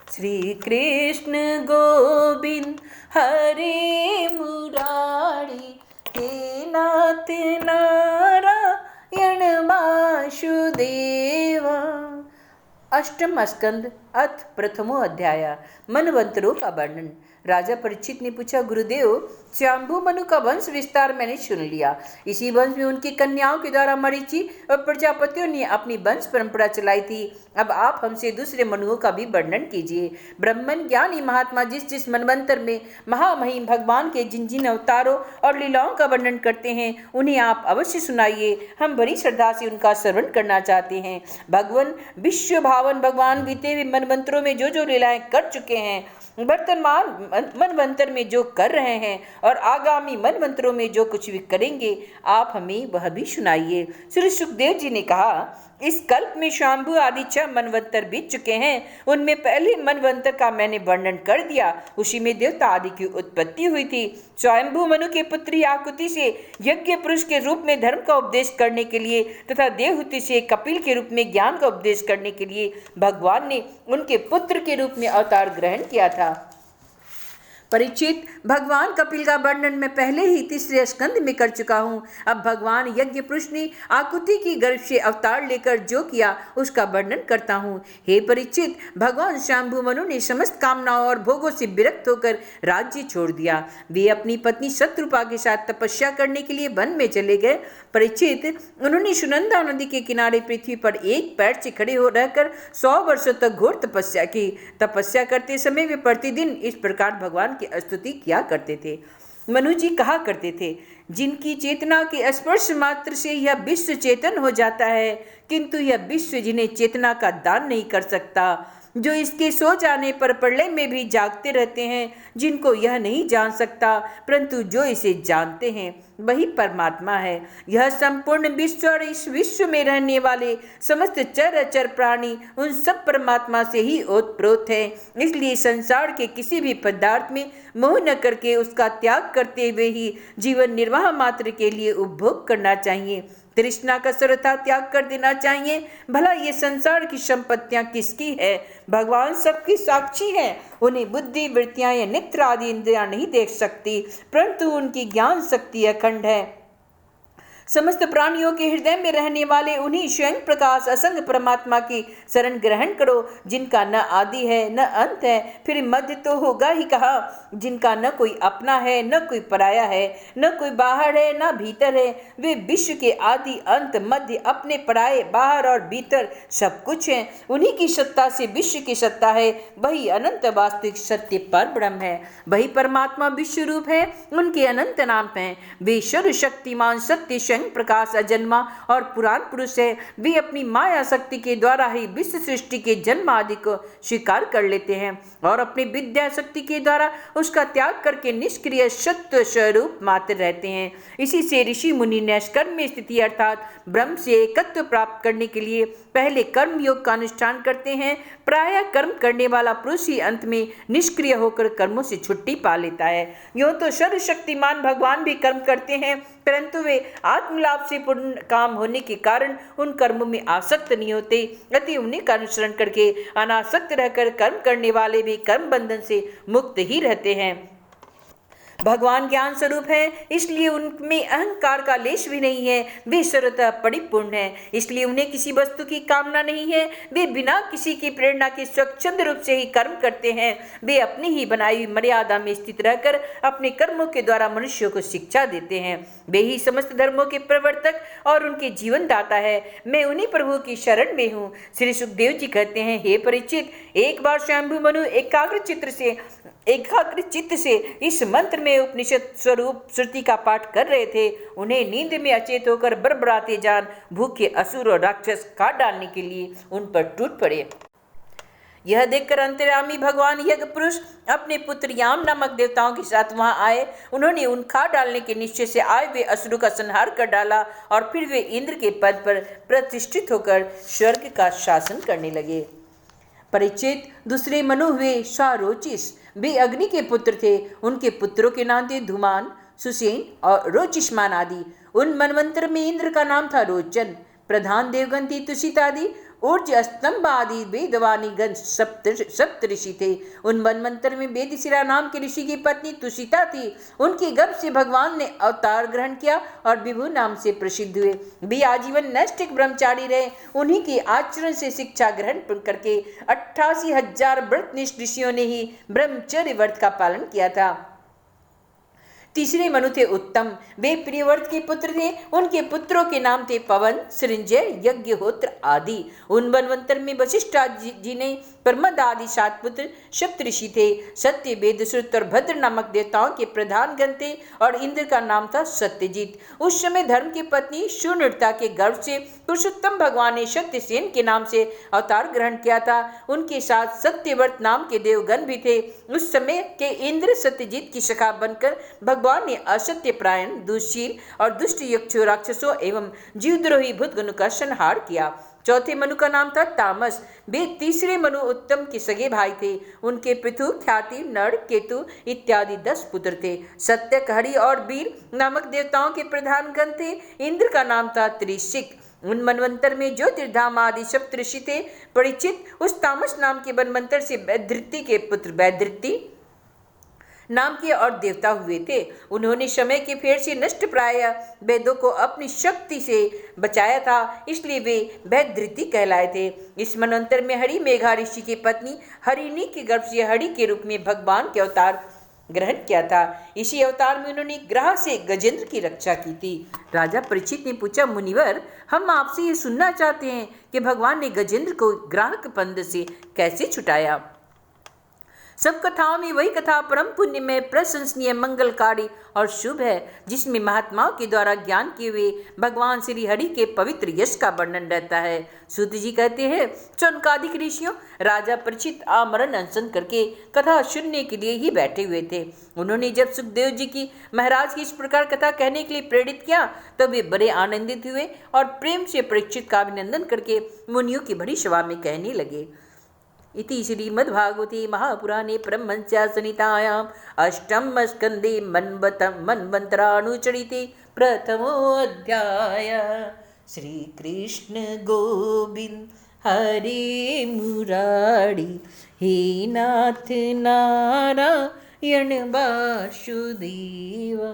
श्री कृष्ण गोविंद हरे मुरारी, हे नाथ नारायण वासुदेवा। अष्टम स्कंद अथ प्रथमो अध्याय। मनवंतरों का वर्णन। राजा परीक्षित ने पूछा, गुरुदेव, स्वयंभू मनु का वंश विस्तार मैंने सुन लिया। इसी वंश में उनकी कन्याओं के द्वारा मरीचि और प्रजापतियों ने अपनी वंश परंपरा चलाई थी। अब आप हमसे दूसरे मनुओं का भी वर्णन कीजिए। ब्रह्मन ज्ञानी महात्मा जिस जिस मनवंतर में महामहिम भगवान के जिन जिन अवतारों और लीलाओं का वर्णन करते हैं, उन्हें आप अवश्य सुनाइए। हम बड़ी श्रद्धा से उनका श्रवण करना चाहते हैं। भगवान विश्व भावन भगवान बीते हुए मनवंतरों में जो जो लीलाएं कर चुके हैं, वर्तमान मनवंतर में जो कर रहे हैं और आगामी मनवंतरों में जो कुछ भी करेंगे, आप हमें वह भी सुनाइए। श्री सुखदेव जी ने कहा, इस कल्प में शाम्भु आदि 6 मनवंतर बीत चुके हैं। उनमें पहले मनवंतर का मैंने वर्णन कर दिया। उसी में देवता आदि की उत्पत्ति हुई थी। स्वयंभू मनु के पुत्री आकुति से यज्ञ पुरुष के रूप में धर्म का उपदेश करने के लिए तथा देवहूति से कपिल के रूप में ज्ञान का उपदेश करने के लिए भगवान ने उनके पुत्र के रूप में अवतार ग्रहण किया था। परीक्षित, भगवान कपिल का वर्णन मैं पहले ही तीसरे स्कंद में कर चुका हूँ। अब भगवान यज्ञ पुरुष ने आकुति की गर्भ से अवतार लेकर जो किया उसका वर्णन करता हूँ। हे परीक्षित, भगवान शाम्भू मनु ने समस्त कामनाओं और भोगों से विरक्त होकर राज्य छोड़ दिया। वे अपनी पत्नी शत्रुपा के साथ तपस्या करने के लिए वन में चले गए। परीक्षित, उन्होंने सुनंदा नदी के किनारे पृथ्वी पर एक पैर से खड़े हो रहकर 100 वर्षों तक घोर तपस्या की। तपस्या करते समय वे प्रतिदिन इस प्रकार भगवान की स्तुति किया करते थे। मनु जी कहा करते थे, जिनकी चेतना के स्पर्श मात्र से यह विश्व चेतन हो जाता है, किंतु यह विश्व जिन्हें चेतना का दान नहीं कर सकता, जो इसके सो जाने पर प्रलय में भी जागते रहते हैं, जिनको यह नहीं जान सकता परंतु जो इसे जानते हैं, वही परमात्मा है। यह संपूर्ण विश्व और इस विश्व में रहने वाले समस्त चर अचर प्राणी उन सब परमात्मा से ही ओतप्रोत है। इसलिए संसार के किसी भी पदार्थ में मोह न करके उसका त्याग करते हुए ही जीवन निर्वाह मात्र के लिए उपभोग करना चाहिए। तृष्णा का सर्वथा त्याग कर देना चाहिए। भला ये संसार की संपत्तियां किसकी है? भगवान सबकी साक्षी है। उन्हें बुद्धि, वृत्तियां या नेत्र आदि इंद्रियां नहीं देख सकती, परंतु उनकी ज्ञान शक्ति अखंड है। समस्त प्राणियों के हृदय में रहने वाले उन्हीं स्वयं प्रकाश असंग परमात्मा की शरण ग्रहण करो, जिनका न आदि है न अंत है, फिर मध्य तो होगा ही कहा, जिनका न कोई अपना है न कोई पराया है, न कोई बाहर है न भीतर है। वे विश्व के आदि अंत मध्य अपने पराये बाहर और भीतर सब कुछ है। उन्हीं की सत्ता से विश्व की सत्ता है। वही अनंत वास्तविक सत्य पर ब्रह्म है। वही परमात्मा विश्व रूप है। उनके अनंत नाम हैं। वे सर्वशक्तिमान सत्य प्रकाश अजन्मा और पुराण पुरुष है। वे अपनी माया शक्ति के द्वारा ही विश्व सृष्टि के जन्म आदि को स्वीकार कर लेते हैं और अपनी विद्या शक्ति के द्वारा उसका त्याग करके निष्क्रिय सत्व स्वरूप मात्र रहते हैं। इसी से ऋषि मुनि नैष्कर्म में स्थिति अर्थात ब्रह्म से एकत्व प्राप्त करने के लिए पहले कर्म योग का अनुष्ठान करते हैं। प्रायः कर्म करने वाला पुरुष ही अंत में निष्क्रिय होकर कर्मों से छुट्टी पा लेता है। यूं तो सर्वशक्तिमान भगवान भी कर्म करते हैं, परंतु वे आत्मलाभ से पूर्ण काम होने के कारण उन कर्मों में आसक्त नहीं होते। अति उन्हीं का अनुसरण करके अनासक्त रहकर कर्म करने वाले भी कर्म बंधन से मुक्त ही रहते हैं। भगवान ज्ञान स्वरूप है, इसलिए उनमें अहंकार का लेश भी नहीं है। वे सर्वतः परिपूर्ण है, इसलिए उन्हें किसी वस्तु की कामना नहीं है। वे बिना किसी की प्रेरणा के स्वच्छंद रूप से ही कर्म करते हैं। वे अपनी ही बनाई हुई मर्यादा में स्थित रहकर अपने कर्मों के द्वारा मनुष्यों को शिक्षा देते हैं। वे ही समस्त धर्मों के प्रवर्तक और उनके जीवन दाता है। मैं उन्हीं प्रभु की शरण में हूँ। श्री सुखदेव जी कहते हैं, हे परीक्षित, एक बार स्वयंभू मनु एकाग्र चित्त से इस मंत्र में उपनिषद स्वरूप श्रुति का पाठ कर रहे थे। उन्हें नींद में अचेत होकर बड़बड़ाते जान भूखे असुर और राक्षस काट डालने के लिए उन पर टूट पड़े। यह देखकर अंतर्यामी भगवान यज्ञ पुरुष अपने पुत्र याम नामक देवताओं के साथ वहां आए। उन्होंने उन खा डालने के निश्चय से आए वे असुरों का संहार कर डाला और फिर वे इंद्र के पद पर प्रतिष्ठित होकर स्वर्ग का शासन करने लगे। परीक्षित, दूसरे मनु हुए शारोचिस। वे अग्नि के पुत्र थे। उनके पुत्रों के नाम थे धूमान, सुसेन और रोचिष्मान आदि। उन मनवंतर में इंद्र का नाम था रोचन। प्रधान देवगन थी तुषित आदि। ऊर्ज स्तंभ आदि वेदवाणी गण सप्त ऋषि थे। उन मनवंतर में वेदशिरा नाम के ऋषि की पत्नी तुषिता थी। उनके गर्भ से भगवान ने अवतार ग्रहण किया और विभु नाम से प्रसिद्ध हुए। भी आजीवन नैष्ठिक ब्रह्मचारी रहे। उन्हीं के आचरण से शिक्षा ग्रहण करके 88,000 व्रतनिष्ठ ऋषियों ने ही ब्रह्मचर्य व्रत का पालन किया था। तीसरे मनु थे उत्तम। वे प्रियव्रत के पुत्र थे। उनके पुत्रों के नाम थे पवन, सृंजय, यज्ञहोत्र आदि। उन बनवंतर में वशिष्ठ जी ने प्रमद आदि 7 पुत्र सप्त ऋषि थे। सत्य, वेदश्रुत और भद्र नामक देवताओं के प्रधान गण थे और इंद्र का नाम था सत्यजीत। उस समय धर्म की पत्नी शून्यता के गर्भ से पुरुषोत्तम भगवान ने सत्यसेन के नाम से अवतार ग्रहण किया था। उनके साथ सत्यव्रत नाम के देवगण भी थे। उस समय के इंद्र सत्यजीत की शाखा बनकर भगवान ने असत्य प्रायण, दुशील और दुष्ट यक्षों, राक्षसों एवं जीवद्रोही भूतगणों का संहार किया। चौथे मनु का नाम था तामस। वे तीसरे मनु उत्तम के सगे भाई थे। उनके पृथु, ख्याति, नड़, केतु इत्यादि 10 पुत्र थे। सत्य, हरि और वीर नामक देवताओं के प्रधान गण थे। इंद्र का नाम था त्रिशिक। उन मनवंतर में ज्योतिर्धाम आदि सप्त ऋषि थे। परीक्षित उस तामस नाम के मनवंतर से वैधृति के पुत्र वैधृति नाम के और देवता हुए थे। उन्होंने समय के फेर से नष्ट प्राय वेदों को अपनी शक्ति से बचाया था, इसलिए वे वैधृति कहलाए थे। इस मनवंतर में हरि मेघा ऋषि की पत्नी हरिणी के गर्भ से हरि के रूप में भगवान के अवतार ग्रहण किया था। इसी अवतार में उन्होंने ग्राह से गजेंद्र की रक्षा की थी। राजा परीक्षित ने पूछा, मुनिवर, हम आपसे ये सुनना चाहते हैं कि भगवान ने गजेंद्र को ग्राह के फंद से कैसे छुटाया। सब कथाओं में वही कथा परम पुण्य में प्रशंसनीय, मंगलकारी और शुभ है, जिसमें महात्माओं के द्वारा ज्ञान किए हुए भगवान श्री हरि के पवित्र यश का वर्णन रहता है। सूत जी कहते हैं, चौनकादिक ऋषियों राजा परीक्षित आमरण अनशन करके कथा सुनने के लिए ही बैठे हुए थे। उन्होंने जब सुखदेव जी की महाराज की इस प्रकार कथा कहने के लिए प्रेरित किया, तब वे बड़े आनंदित हुए और प्रेम से परीक्षित का अभिनंदन करके मुनियों की बड़ी सभा में कहने लगे। इति श्रीमद्भागवते महापुराणे परमहंस्यां संहितायाम् अष्टम स्कन्धे मन्वन्तरानुचरिते प्रथमोऽध्याय। श्रीकृष्ण गोविंद हरे मुरारी, हे नाथ नारायण वासुदेवा।